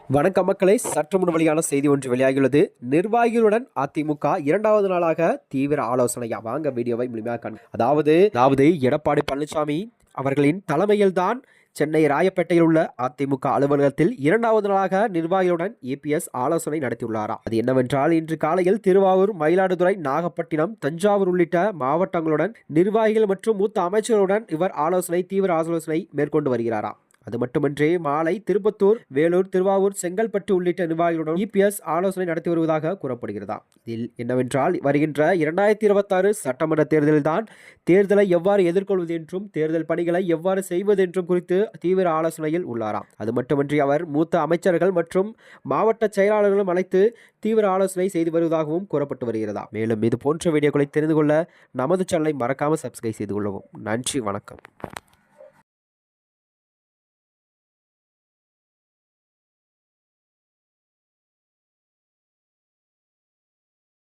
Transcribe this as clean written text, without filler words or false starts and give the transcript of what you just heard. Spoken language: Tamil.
வணக்கம் மக்களை, சற்று முன் வெளியான செய்தி ஒன்று வெளியாகியுள்ளது. நிர்வாகிகளுடன் அதிமுக இரண்டாவது நாளாக தீவிர ஆலோசனையா? வாங்க வீடியோவை முழுமையாக அதாவது எடப்பாடி பழனிசாமி அவர்களின் தலைமையில்தான் சென்னை ராயப்பேட்டையில் உள்ள அதிமுக அலுவலகத்தில் இரண்டாவது நாளாக நிர்வாகிகளுடன் இபிஎஸ் ஆலோசனை நடத்தியுள்ளாராம். அது என்னவென்றால், இன்று காலையில் திருவாரூர், மயிலாடுதுறை, நாகப்பட்டினம், தஞ்சாவூர் உள்ளிட்ட மாவட்டங்களுடன் நிர்வாகிகள் மற்றும் மூத்த அமைச்சர்களுடன் இவர் தீவிர ஆலோசனை மேற்கொண்டு வருகிறாராம். அது மட்டுமின்றி மாலை திருப்பத்தூர், வேலூர், திருவாரூர், செங்கல்பட்டு உள்ளிட்ட நிர்வாகிகளுடன் இபிஎஸ் ஆலோசனை நடத்தி வருவதாக கூறப்படுகிறதா. இதில் என்னவென்றால், வருகின்ற 2026 சட்டமன்ற தேர்தலில்தான் தேர்தலை எவ்வாறு எதிர்கொள்வது என்றும் தேர்தல் பணிகளை எவ்வாறு செய்வது என்றும் குறித்து தீவிர ஆலோசனையில் உள்ளாராம். அது மட்டுமின்றி அவர் மூத்த அமைச்சர்கள் மற்றும் மாவட்ட செயலாளர்களும் அழைத்து தீவிர ஆலோசனை செய்து வருவதாகவும் கூறப்பட்டு வருகிறதா. மேலும் இது போன்ற வீடியோக்களை தெரிந்து கொள்ள நமது சேனலை மறக்காமல் சப்ஸ்கிரைப் செய்து கொள்ளவும். நன்றி, வணக்கம்.